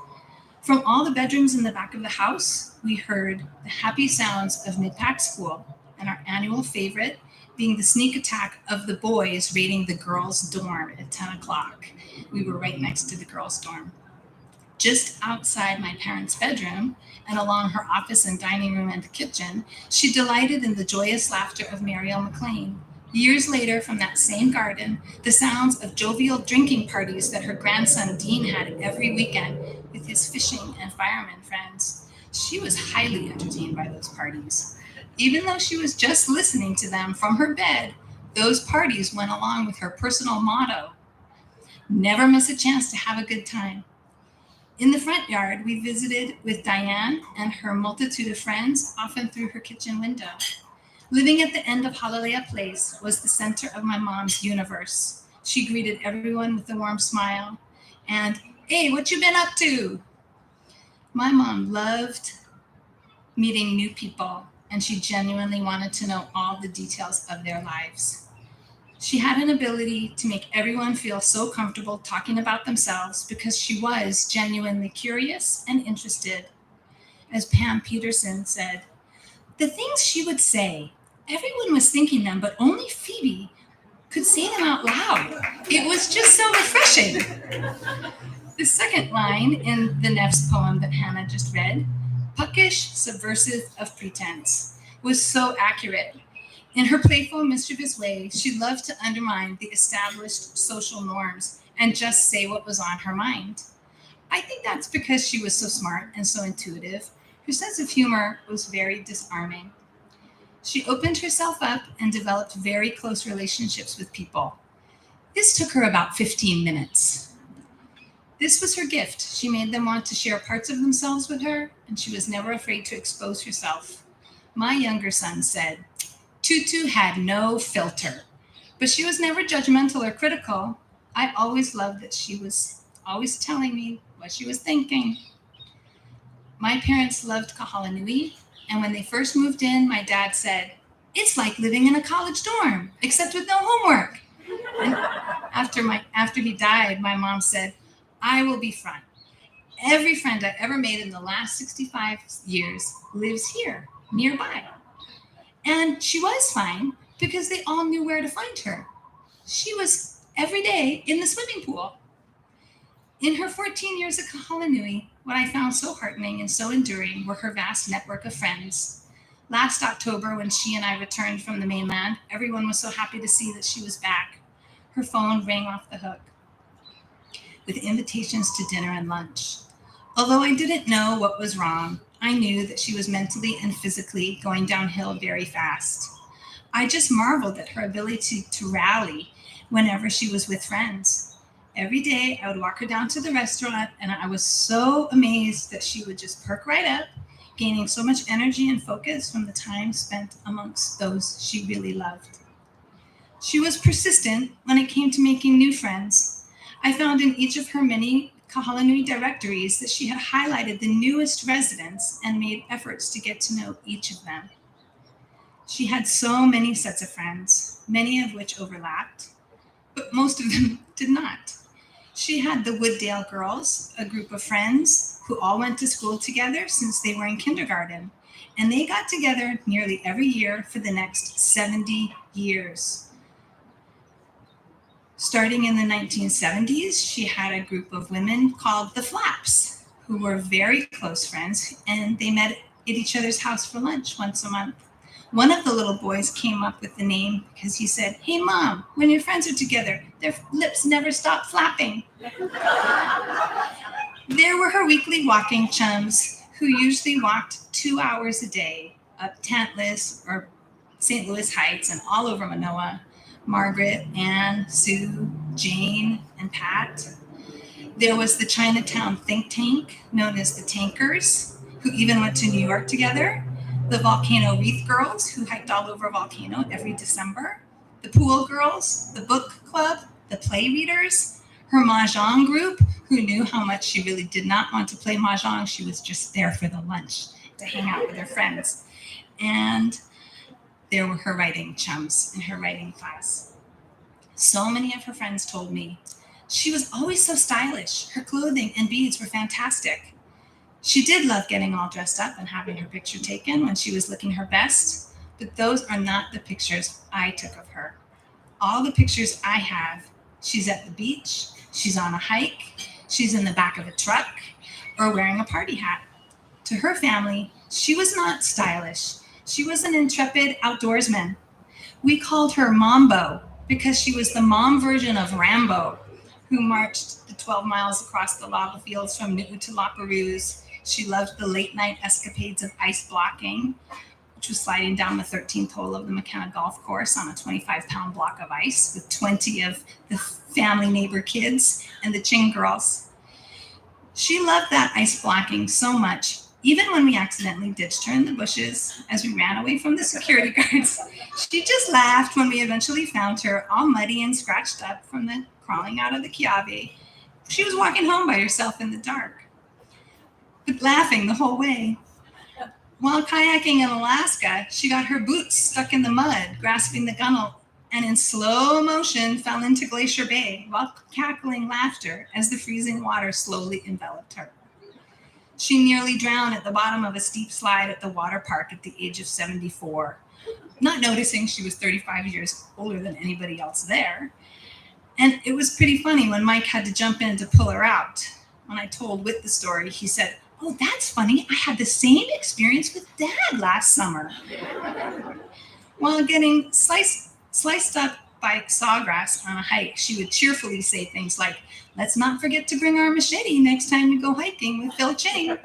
From all the bedrooms in the back of the house, we heard the happy sounds of mid-pack school, and our annual favorite being the sneak attack of the boys raiding the girls' dorm at 10 o'clock. We were right next to the girls' dorm. Just outside my parents' bedroom and along her office and dining room and the kitchen, she delighted in the joyous laughter of Mariel McLean. Years later, from that same garden, the sounds of jovial drinking parties that her grandson Dean had every weekend with his fishing and fireman friends. She was highly entertained by those parties. Even though she was just listening to them from her bed, those parties went along with her personal motto, "Never miss a chance to have a good time." In the front yard, we visited with Diane and her multitude of friends, often through her kitchen window. Living at the end of Honolulu Place was the center of my mom's universe. She greeted everyone with a warm smile and, "Hey, what you been up to?" My mom loved meeting new people, and she genuinely wanted to know all the details of their lives. She had an ability to make everyone feel so comfortable talking about themselves because she was genuinely curious and interested. As Pam Peterson said, the things she would say, everyone was thinking them, but only Phoebe could say them out loud. It was just so refreshing. The second line in the Neff's poem that Hannah just read, puckish, subversive of pretense, was so accurate. In her playful, mischievous way, she loved to undermine the established social norms and just say what was on her mind. I think that's because she was so smart and so intuitive. Her sense of humor was very disarming. She opened herself up and developed very close relationships with people. This took her about 15 minutes. This was her gift. She made them want to share parts of themselves with her, and she was never afraid to expose herself. My younger son said, Tutu had no filter, but she was never judgmental or critical. I always loved that she was always telling me what she was thinking. My parents loved Kahalanui, and when they first moved in, my dad said, "It's like living in a college dorm, except with no homework." And after he died, my mom said, "I will be front. Every friend I ever made in the last 65 years lives here, nearby." And she was fine because they all knew where to find her. She was every day in the swimming pool. In her 14 years at Kahalanui, what I found so heartening and so enduring were her vast network of friends. Last October, when she and I returned from the mainland, everyone was so happy to see that she was back. Her phone rang off the hook with invitations to dinner and lunch. Although I didn't know what was wrong, I knew that she was mentally and physically going downhill very fast. I just marveled at her ability to rally whenever she was with friends. Every day I would walk her down to the restaurant, and I was so amazed that she would just perk right up, gaining so much energy and focus from the time spent amongst those she really loved. She was persistent when it came to making new friends. I found in each of her many Kahalanui directories that she had highlighted the newest residents and made efforts to get to know each of them. She had so many sets of friends, many of which overlapped, but most of them did not. She had the Wooddale girls, a group of friends who all went to school together since they were in kindergarten, and they got together nearly every year for the next 70 years. Starting in the 1970s, she had a group of women called the Flaps, who were very close friends, and they met at each other's house for lunch once a month. One of the little boys came up with the name because he said, "Hey, Mom, when your friends are together, their lips never stop flapping." There were her weekly walking chums who usually walked 2 hours a day up Tantalus or St. Louis Heights and all over Manoa. Margaret, Anne, Sue, Jane, and Pat. There was the Chinatown think tank known as the Tankers, who even went to New York together. The Volcano Wreath Girls, who hiked all over Volcano every December. The Pool Girls, the Book Club, the Play Readers, her Mahjong group, who knew how much she really did not want to play Mahjong. She was just there for the lunch to hang out with her friends. And there were her writing chums in her writing class. So many of her friends told me she was always so stylish. Her clothing and beads were fantastic. She did love getting all dressed up and having her picture taken when she was looking her best, but those are not the pictures I took of her. All the pictures I have, she's at the beach, she's on a hike, she's in the back of a truck, or wearing a party hat. To her family, she was not stylish. She was an intrepid outdoorsman. We called her Mambo because she was the mom version of Rambo, who marched the 12 miles across the lava fields from Nu'u to La Perouse. She loved the late night escapades of ice blocking, which was sliding down the 13th hole of the McKenna Golf Course on a 25-pound block of ice with 20 of the family neighbor kids and the Ching girls. She loved that ice blocking so much. Even when we accidentally ditched her in the bushes as we ran away from the security guards, she just laughed when we eventually found her all muddy and scratched up from the crawling out of the kiawe. She was walking home by herself in the dark, but laughing the whole way. While kayaking in Alaska, she got her boots stuck in the mud, grasping the gunnel, and in slow motion fell into Glacier Bay while cackling laughter as the freezing water slowly enveloped her. She nearly drowned at the bottom of a steep slide at the water park at the age of 74, not noticing she was 35 years older than anybody else there. And it was pretty funny when Mike had to jump in to pull her out. When I told Whit the story, he said, "Oh, that's funny. I had the same experience with Dad last summer." While getting sliced up by sawgrass on a hike, she would cheerfully say things like, "Let's not forget to bring our machete next time we go hiking with Phil Ching."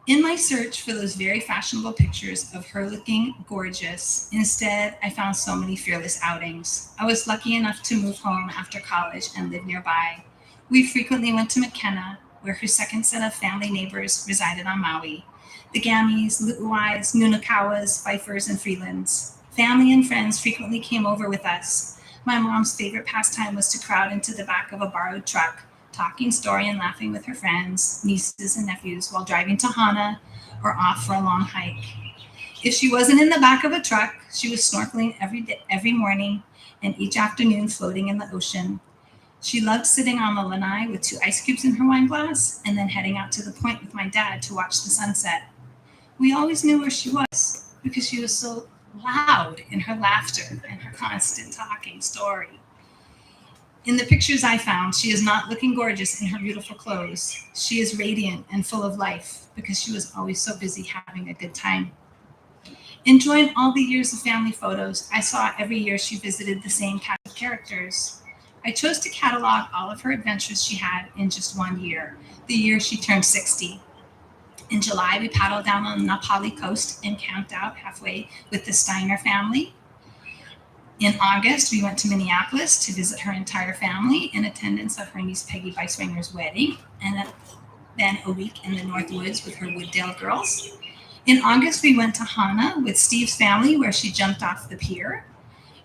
In my search for those very fashionable pictures of her looking gorgeous, instead, I found so many fearless outings. I was lucky enough to move home after college and live nearby. We frequently went to McKenna, where her second set of family neighbors resided on Maui. The Gamis, Lu'uais, Nunokawas, Fifers, and Freelands. Family and friends frequently came over with us. My mom's favorite pastime was to crowd into the back of a borrowed truck, talking story and laughing with her friends, nieces, and nephews while driving to Hana or off for a long hike. If she wasn't in the back of a truck, she was snorkeling every morning and each afternoon floating in the ocean. She loved sitting on the lanai with 2 ice cubes in her wine glass and then heading out to the point with my dad to watch the sunset. We always knew where she was because she was so loud in her laughter and her constant talking story. In the pictures I found, she is not looking gorgeous in her beautiful clothes. She is radiant and full of life because she was always so busy having a good time. Enjoying all the years of family photos, I saw every year she visited the same cast of characters. I chose to catalog all of her adventures she had in just one year, the year she turned 60. In July, we paddled down on the Na Pali coast and camped out halfway with the Steiner family. In August, we went to Minneapolis to visit her entire family in attendance of her niece Peggy Beiswanger's wedding, and then a week in the North Woods with her Wooddale girls. In August, we went to Hana with Steve's family, where she jumped off the pier.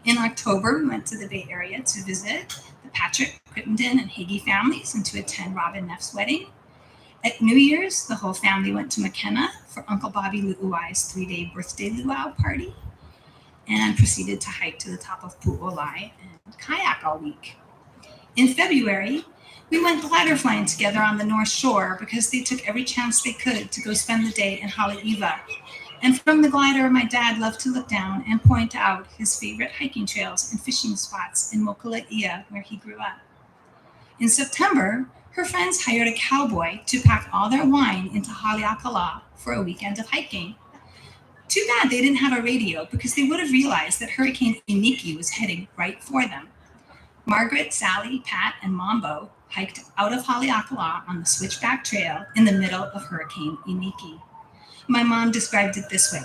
In October, we went to the Bay Area to visit the Patrick, Crittenden, and Hagee families and to attend Robin Neff's wedding. At New Year's, the whole family went to McKenna for Uncle Bobby Lu'uai's 3-day birthday luau party and proceeded to hike to the top of Pu'olai and kayak all week. In February, we went glider flying together on the North Shore because they took every chance they could to go spend the day in Haleiwa. And from the glider, my dad loved to look down and point out his favorite hiking trails and fishing spots in Mokuleia, where he grew up. In September, her friends hired a cowboy to pack all their wine into Haleakala for a weekend of hiking. Too bad they didn't have a radio because they would have realized that Hurricane Iniki was heading right for them. Margaret, Sally, Pat, and Mambo hiked out of Haleakala on the Switchback Trail in the middle of Hurricane Iniki. My mom described it this way.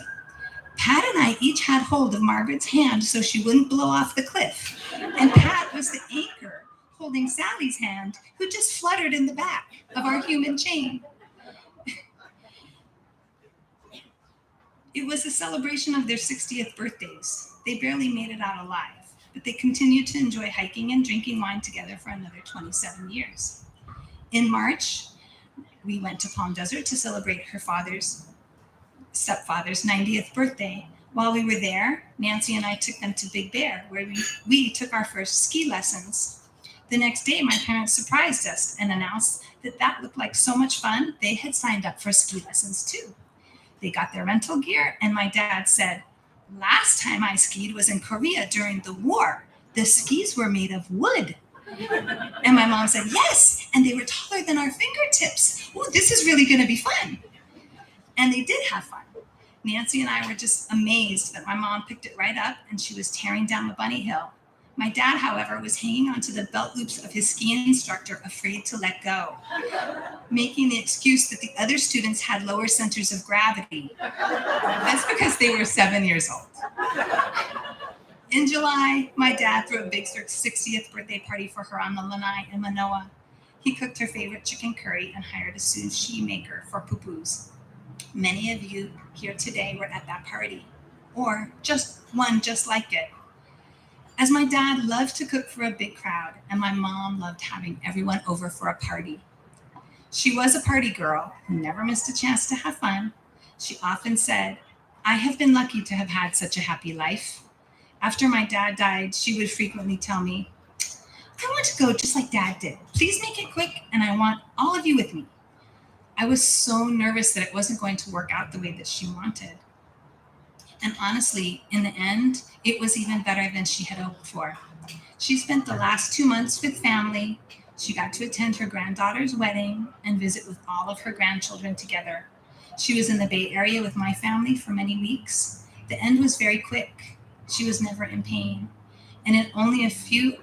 Pat and I each had hold of Margaret's hand so she wouldn't blow off the cliff. And Pat was the anchor holding Sally's hand, who just fluttered in the back of our human chain. It was a celebration of their 60th birthdays. They barely made it out alive, but they continued to enjoy hiking and drinking wine together for another 27 years. In March, we went to Palm Desert to celebrate her stepfather's 90th birthday. While we were there, Nancy and I took them to Big Bear, where we took our first ski lessons. The next day, my parents surprised us and announced that looked like so much fun, they had signed up for ski lessons too. They got their rental gear, and my dad said, "Last time I skied was in Korea during the war. The skis were made of wood." And my mom said, "Yes, and they were taller than our fingertips. Oh, this is really going to be fun." And they did have fun. Nancy and I were just amazed that my mom picked it right up and she was tearing down the bunny hill. My dad, however, was hanging onto the belt loops of his ski instructor, afraid to let go, making the excuse that the other students had lower centers of gravity. That's because they were 7 years old. In July, my dad threw a big 60th birthday party for her on the lanai in Manoa. He cooked her favorite chicken curry and hired a sushi maker for pupus. Many of you here today were at that party, or just one just like it. As my dad loved to cook for a big crowd, and my mom loved having everyone over for a party. She was a party girl who never missed a chance to have fun. She often said, "I have been lucky to have had such a happy life." After my dad died, she would frequently tell me, "I want to go just like Dad did. Please make it quick, and I want all of you with me." I was so nervous that it wasn't going to work out the way that she wanted. And honestly, in the end, it was even better than she had hoped for. She spent the last 2 months with family. She got to attend her granddaughter's wedding and visit with all of her grandchildren together. She was in the Bay Area with my family for many weeks. The end was very quick. She was never in pain. And in only a few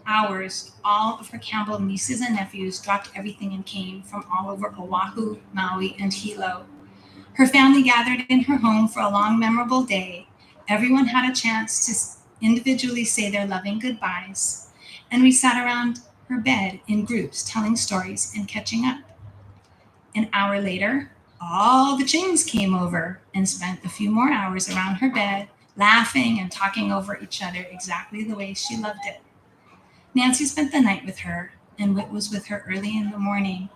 hours, all of her Campbell nieces and nephews dropped everything and came from all over Oahu, Maui, and Hilo. Her family gathered in her home for a long, memorable day. Everyone had a chance to individually say their loving goodbyes. And we sat around her bed in groups, telling stories and catching up. An hour later, all the Chings came over and spent a few more hours around her bed, laughing and talking over each other exactly the way she loved it. Nancy spent the night with her, and Whit was with her early in the morning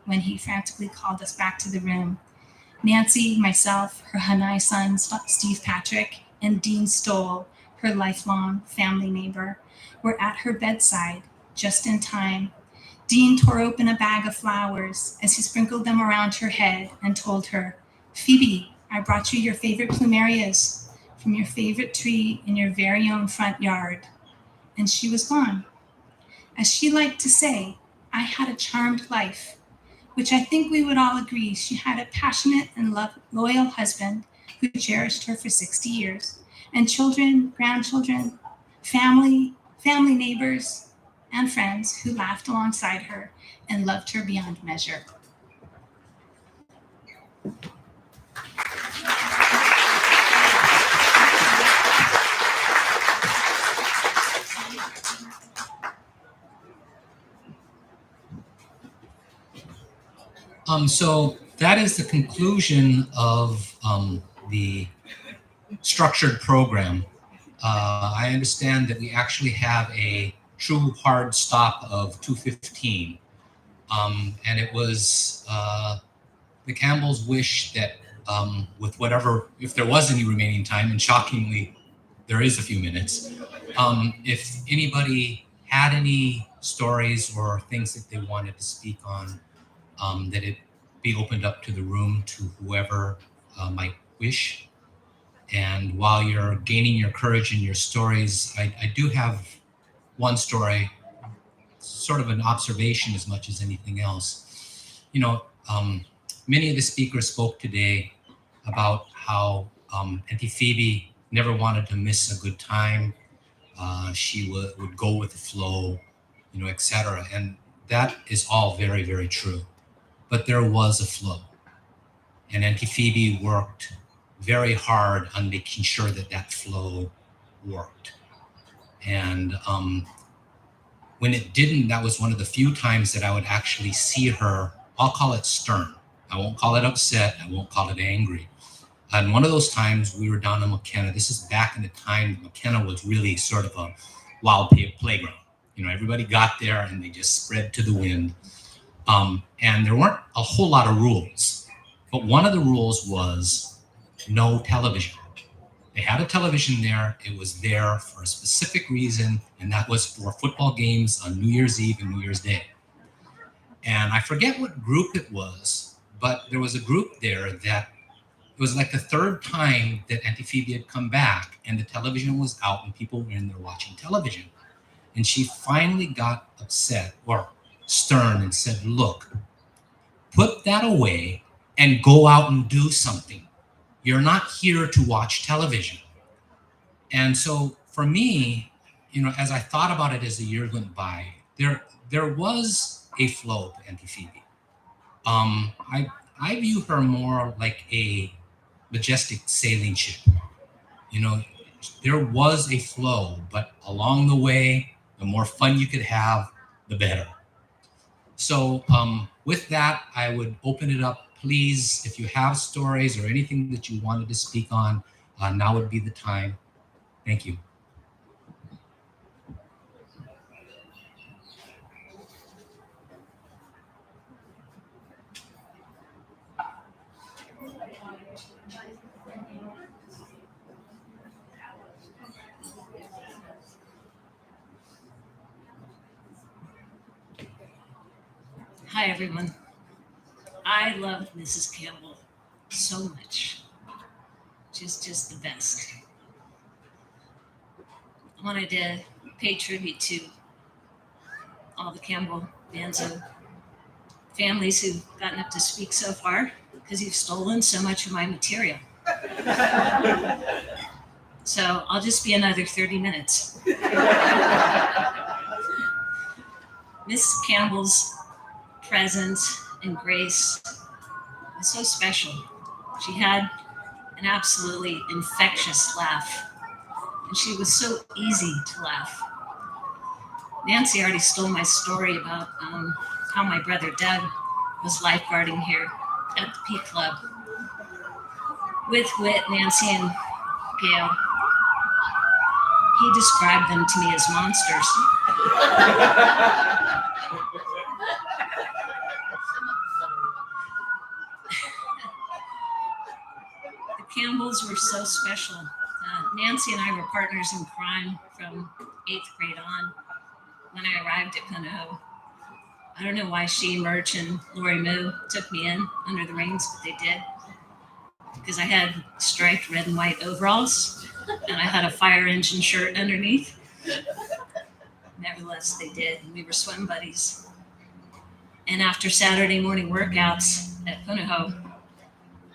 when he frantically called us back to the room. Nancy, myself, her Haunani son, Steve Patrick, and Dean Stoll, her lifelong family neighbor, were at her bedside just in time. Dean tore open a bag of flowers as he sprinkled them around her head and told her, "Phoebe, I brought you your favorite plumerias from your favorite tree in your very own front yard." And she was gone. As she liked to say, I had a charmed life, which I think we would all agree she had a passionate and loyal husband who cherished her for 60 years, and children, grandchildren, family neighbors, and friends who laughed alongside her and loved her beyond measure. So that is the conclusion of the structured program. I understand that we actually have a true hard stop of 2:15. And it was the Campbells' wish that with whatever, if there was any remaining time, and shockingly, there is a few minutes, if anybody had any stories or things that they wanted to speak on, that it be opened up to the room to whoever might wish. And while you're gaining your courage in your stories, I do have one story, sort of an observation as much as anything else. You know, many of the speakers spoke today about how Auntie Phoebe never wanted to miss a good time. She would go with the flow, you know, etc. And that is all very, very true. But there was a flow. And Auntie Phoebe worked very hard on making sure that that flow worked. And when it didn't, that was one of the few times that I would actually see her, I'll call it stern. I won't call it upset. I won't call it angry. And one of those times we were down in McKenna. This is back in the time McKenna was really sort of a wild playground. You know, everybody got there and they just spread to the wind. And there weren't a whole lot of rules. But one of the rules was no television. They had a television there. It was there for a specific reason, and that was for football games on New Year's Eve and New Year's Day. And I forget what group it was, but there was a group there that it was like the third time that Auntie Phoebe had come back and the television was out and people were in there watching television. And she finally got upset or stern and said, "Look, put that away and go out and do something. You're not here to watch television." And so for me, you know, as I thought about it as the year went by, there was a flow to Auntie Phoebe. I view her more like a majestic sailing ship. You know, there was a flow, but along the way, the more fun you could have, the better. So with that, I would open it up. Please, if you have stories or anything that you wanted to speak on, now would be the time. Thank you. Hi, everyone. I love Mrs. Campbell so much. She's just the best. I wanted to pay tribute to all the Campbell Manso families who've gotten up to speak so far because you've stolen so much of my material. So I'll just be another 30 minutes. Mrs. Campbell's presence and grace was so special. She had an absolutely infectious laugh, and she was so easy to laugh. Nancy already stole my story about how my brother Doug was lifeguarding here at the Peak Club with Whit, Nancy, and Gail. He described them to me as monsters. The Campbells were so special. Nancy and I were partners in crime from 8th grade on when I arrived at Punahou. I don't know why she, Merch, and Lori Moo took me in under the reins, but they did. Because I had striped red and white overalls, and I had a fire engine shirt underneath. Nevertheless, they did, and we were swim buddies. And after Saturday morning workouts at Punahou,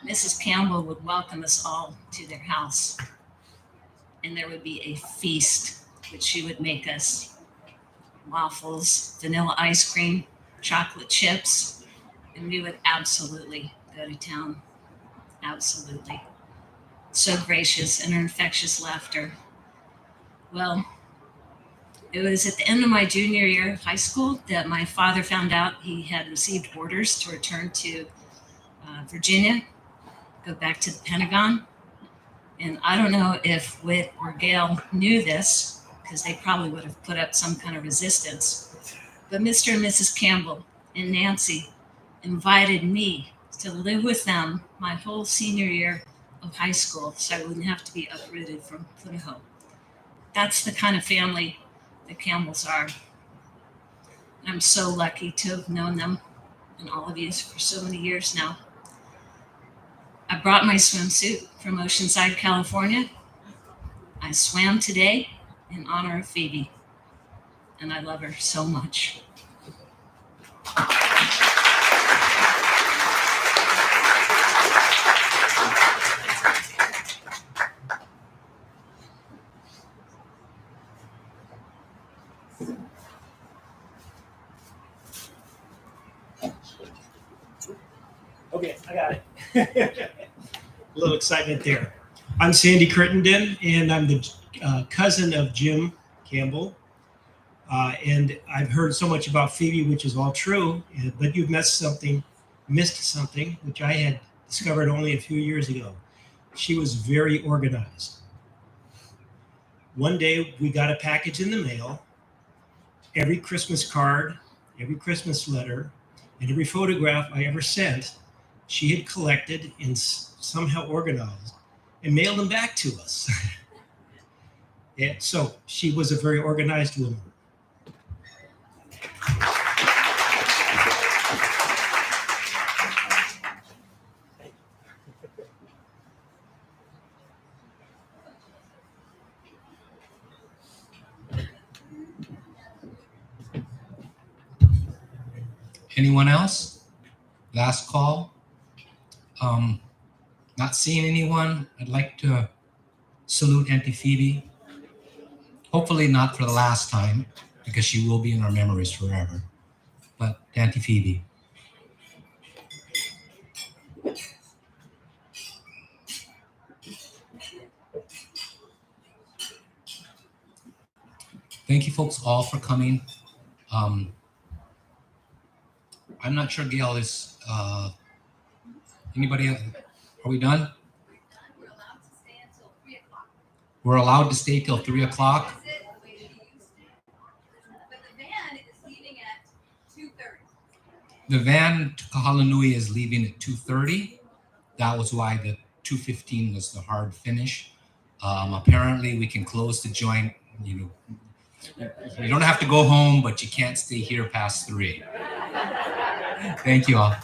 Mrs. Campbell would welcome us all to their house. And there would be a feast, which she would make us. Waffles, vanilla ice cream, chocolate chips, and we would absolutely go to town. Absolutely. So gracious, and her infectious laughter. Well, it was at the end of my junior year of high school that my father found out he had received orders to return to Virginia, go back to the Pentagon. And I don't know if Whit or Gail knew this, because they probably would have put up some kind of resistance. But Mr. and Mrs. Campbell and Nancy invited me to live with them my whole senior year of high school, so I wouldn't have to be uprooted from Punahou. That's the kind of family the Campbells are. And I'm so lucky to have known them and all of you for so many years now. I brought my swimsuit from Oceanside, California. I swam today in honor of Phoebe, and I love her so much. Okay, I got it. A little excitement there. I'm Sandy Crittenden, and I'm the cousin of Jim Campbell. And I've heard so much about Phoebe, which is all true, but you've missed something, which I had discovered only a few years ago. She was very organized. One day we got a package in the mail, every Christmas card, every Christmas letter, and every photograph I ever sent, she had collected and somehow organized and mailed them back to us. So she was a very organized woman. Anyone else? Last call. Not seeing anyone. I'd like to salute Auntie Phoebe. Hopefully not for the last time, because she will be in our memories forever. But Auntie Phoebe. Thank you folks all for coming. I'm not sure Gail is, anybody, are we done? We're allowed to stay till 3 o'clock. The van to Honolulu is leaving at 2:30. That was why the 2:15 was the hard finish. Apparently we can close the joint, you don't have to go home, but you can't stay here past 3. Thank you all.